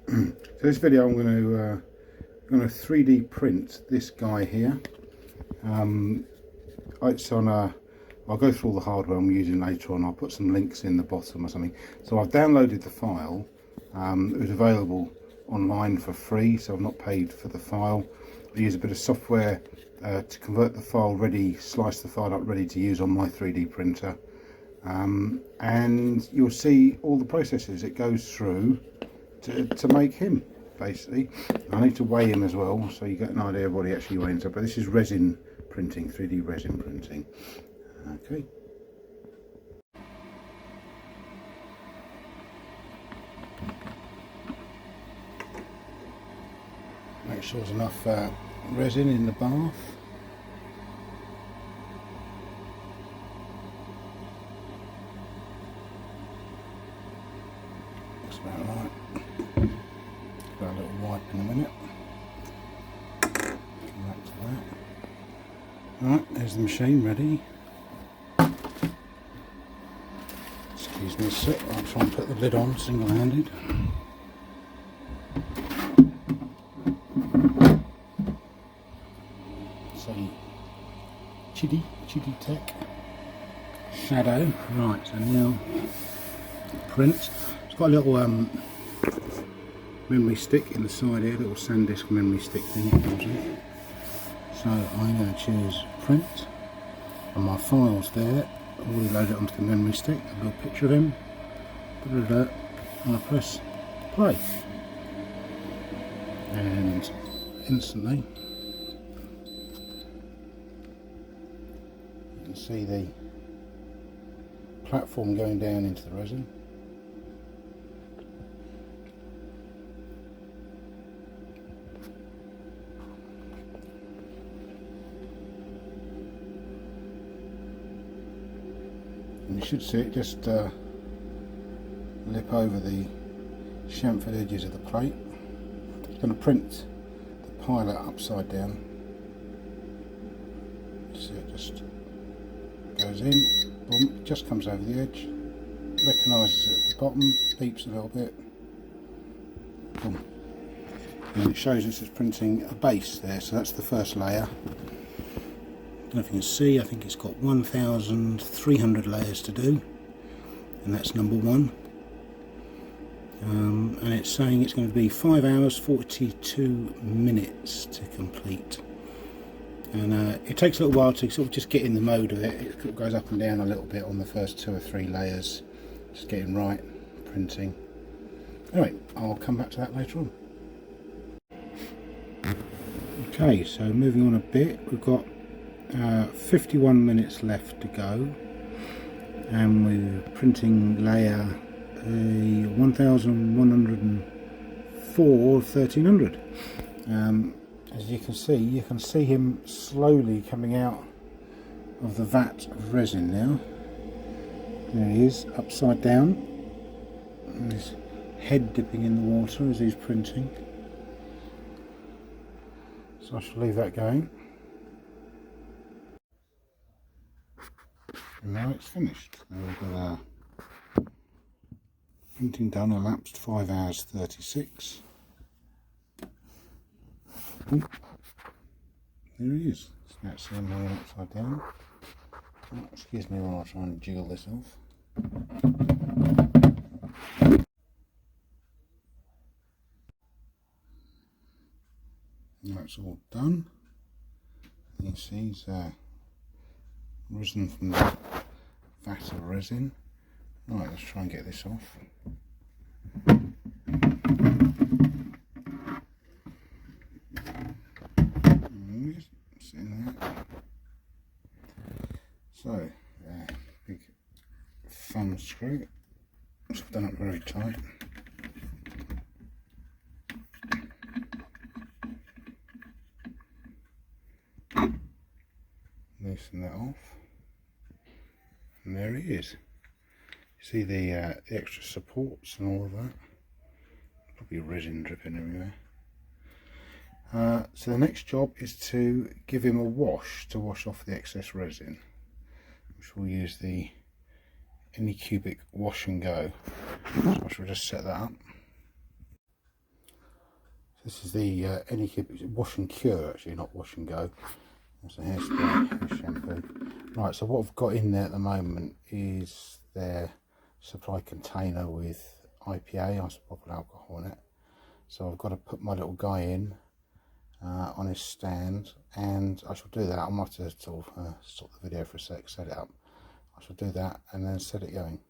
So this video I'm going to 3D print this guy here. It's on a, I'll go through all the hardware I'm using later on. I'll put some links in the bottom or something. So I've downloaded the file. It was available online for free, so I've not paid for the file. I use a bit of software to convert the file ready, slice the file up ready to use on my 3D printer. And you'll see all the processes it goes through to make him, basically. I need to weigh him as well, so you get an idea of what he actually weighs up. But this is resin printing, 3D resin printing. Okay. Make sure there's enough resin in the bath. Looks about right. Got a little wipe in a minute. Come back to that. Right, there's the machine ready. Excuse me a sec, I'll try and put the lid on single-handed. So, CHITUBOX shadow. Right, so now print. It's got a little memory stick in the side here, little SanDisk memory stick thing it comes with. So I'm going to choose print, and my file's there. I've already loaded it onto the memory stick. I've got a picture of him. And I press play, and instantly you can see the platform going down into the resin. And you should see it just lip over the chamfered edges of the plate. It's going to print the pilot upside down. See, it just goes in, boom, just comes over the edge, recognises it at the bottom, beeps a little bit, boom. And it shows us it's printing a base there, so that's the first layer. I don't know if you can see, I think it's got 1,300 layers to do, and that's number one. And it's saying it's going to be 5 hours 42 minutes to complete. And it takes a little while to sort of just get in the mode of it. It goes up and down a little bit on the first 2 or 3 layers, just getting right, printing. Anyway, I'll come back to that later on. Okay, so moving on a bit, we've got 51 minutes left to go, and we're printing layer 1104 of 1300. As you can see him slowly coming out of the vat of resin now. There he is, upside down, and his head dipping in the water as he's printing. So I shall leave that going. And now it's finished. Now we've got printing done, elapsed 5 hours 36. Ooh. There he is. So that's him hanging upside down. Oh, excuse me while I try and jiggle this off. Now it's all done. You can see he's risen from the vat of resin. Right, let's try and get this off. Just sitting there. So, big thumb screw. It's done up very tight. Loosen that off. And there he is. You see the extra supports and all of that. Probably resin dripping everywhere. So the next job is to give him a wash to wash off the excess resin, which we'll use the Anycubic wash and go. So I shall just set that up. This is the Anycubic wash and cure, actually, not wash and go. That's a hairspray, shampoo. Right, so what I've got in there at the moment is their supply container with IPA, isopropyl alcohol, in it. So I've got to put my little guy in on his stand, and I shall do that. I might have to sort of stop the video for a sec, set it up. I shall do that and then set it going.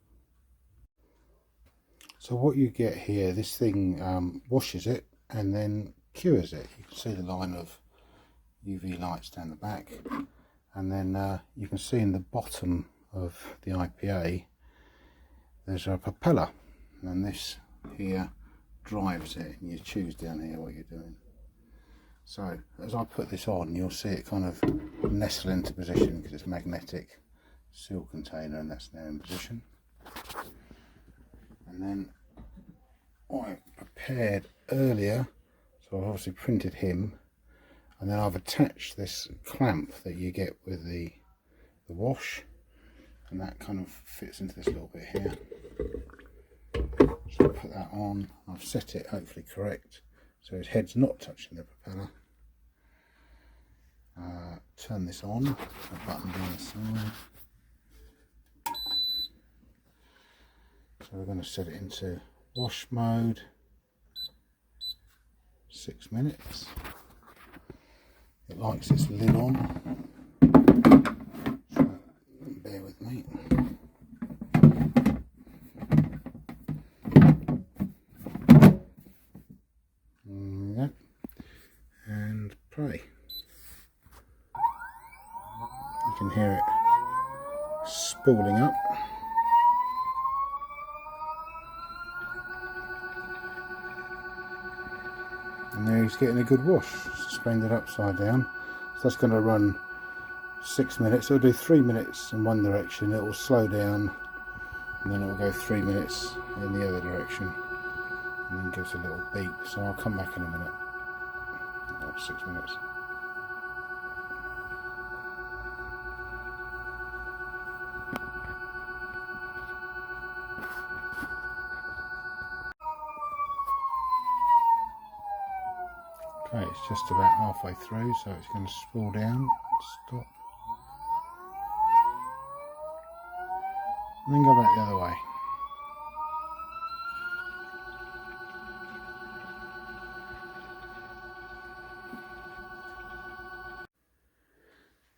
So what you get here, this thing washes it and then cures it. You can see the line of UV lights down the back, and then you can see in the bottom of the IPA there's a propeller, and this here drives it, and you choose down here what you're doing. So as I put this on, you'll see it kind of nestle into position because it's magnetic seal container, and that's now in position. And then I prepared earlier, so I've obviously printed him, and then I've attached this clamp that you get with the wash, and that kind of fits into this little bit here. So I put that on, I've set it hopefully correct so his head's not touching the propeller. Turn this on, the button down the side. So we're going to set it into wash mode, 6 minutes. It likes its lid on, so bear with me. Yep. And pray. You can hear it spooling up. And there he's getting a good wash, suspended upside down. So that's going to run 6 minutes. It'll do 3 minutes in one direction, it will slow down, and then it will go 3 minutes in the other direction, and then gives a little beep. So I'll come back in a minute. About 6 minutes. Okay, it's just about halfway through, so it's going to spool down, stop, and then go back the other way.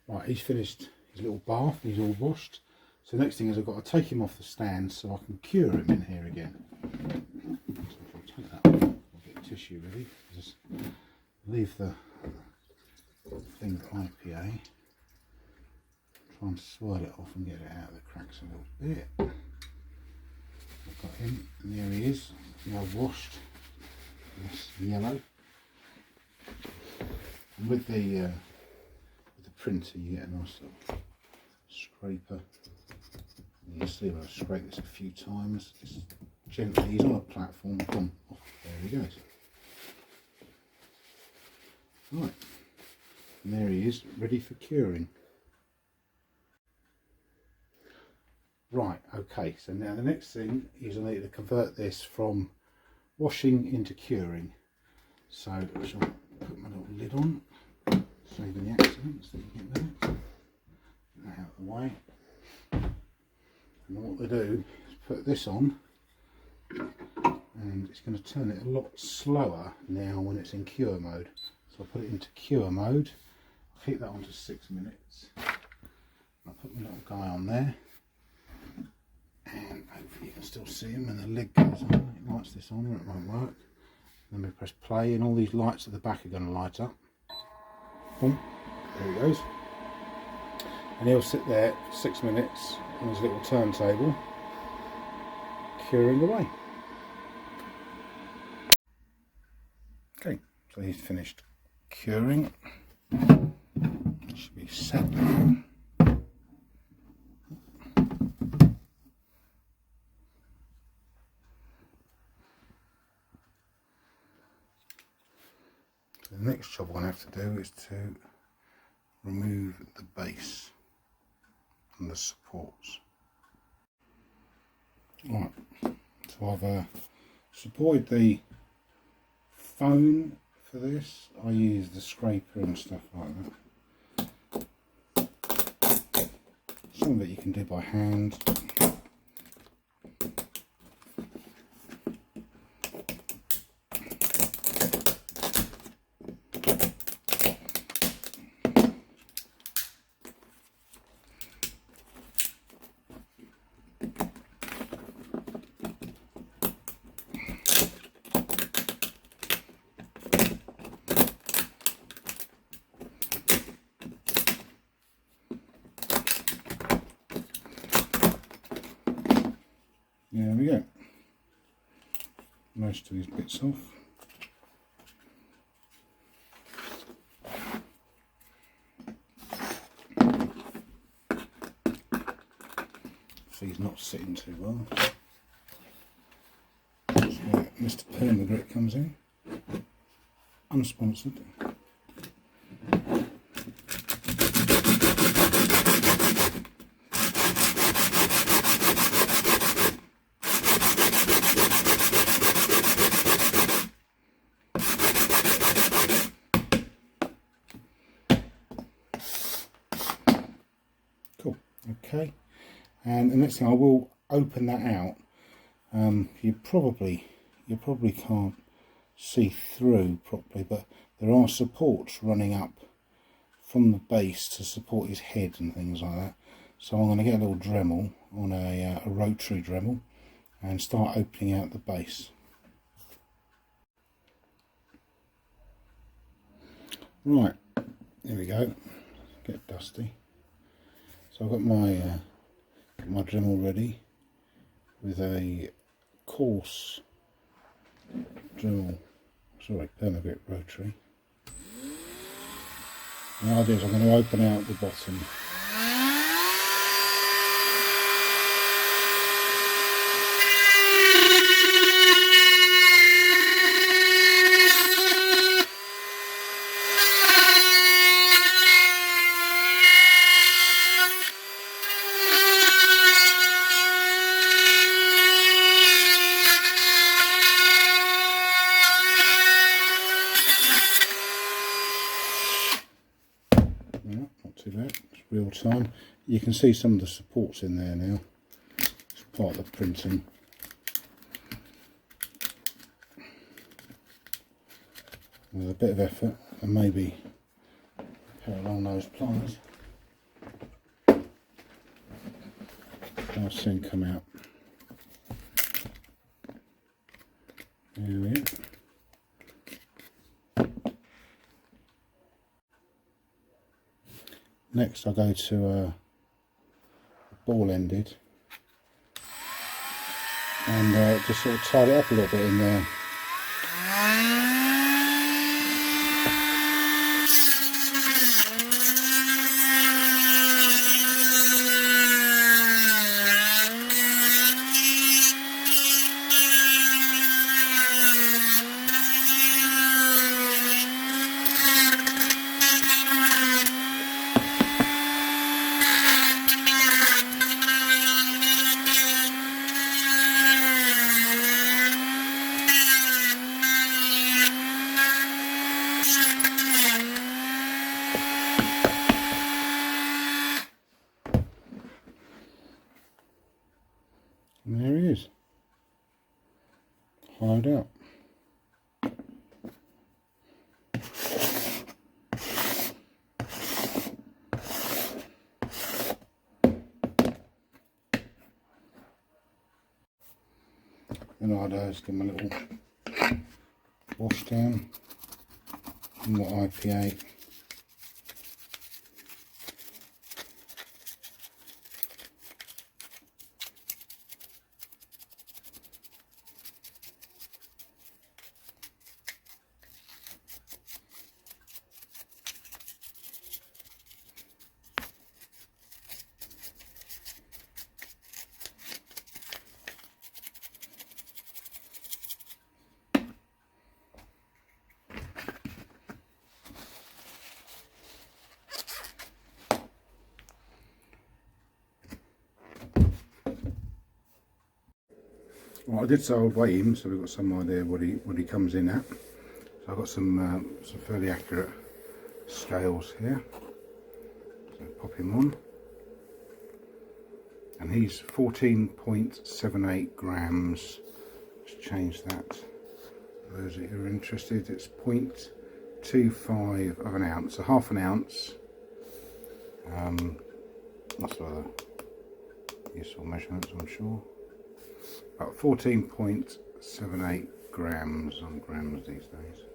Right, he's finished his little bath, he's all washed. So the next thing is I've got to take him off the stand so I can cure him in here again. So if I take that off, I'll get tissue ready. Just leave the thing with IPA, try and swirl it off and get it out of the cracks a little bit. I've got him, and there he is, now washed, this yellow. And with the printer you get a nice little scraper. You can see when I scrape this a few times, just gently, he's on a platform, boom, off, there he goes. Right, and there he is, ready for curing. Right, okay, so now the next thing is I need to convert this from washing into curing. So I shall put my little lid on, saving the accidents that you get there. Get that out of the way. And what they do is put this on, and it's going to turn it a lot slower now when it's in cure mode. So I'll put it into cure mode, I'll keep that on to 6 minutes, I'll put my little guy on there, and hopefully you can still see him when the lid goes on. It lights this on or it won't work. Then we press play and all these lights at the back are going to light up. Boom, there he goes. And he'll sit there for 6 minutes on his little turntable, curing away. Okay, so he's finished curing. It should be set now. The next job I'm going to have to do is to remove the base and the supports. Right, so I've supported the phone for this. I use the scraper and stuff like that. Some of it you can do by hand. There we go. Most of these bits off. So he's not sitting too well. That's where Mr. Permagrit comes in. Unsponsored. Cool. Okay. And the next thing, I will open that out. You probably can't see through properly, but there are supports running up from the base to support his head and things like that. So I'm going to get a little Dremel on a Rotary Dremel and start opening out the base. Right, here we go. Get dusty. So I've got my Dremel ready with a Coarse Dremel, Permagrit Rotary. And what I'll do is I'm going to open out the bottom. Not too bad, it's real time. You can see some of the supports in there now. It's part of the printing. With a bit of effort and maybe put along those pliers, they'll soon come out. There we go. Next I'll go to ball-ended and just sort of tie it up a little bit in there. And there he is, hollowed out. Then I'll just give him a little wash down, more IPA. Well, I did say I would weigh him, so we've got some idea what he comes in at. So I've got some fairly accurate scales here, so pop him on, and he's 14.78 grams. Let's change that for those who are interested. It's 0.25 of an ounce, so half an ounce. That's rather useful measurements, I'm sure. About 14.78 grams on grams these days.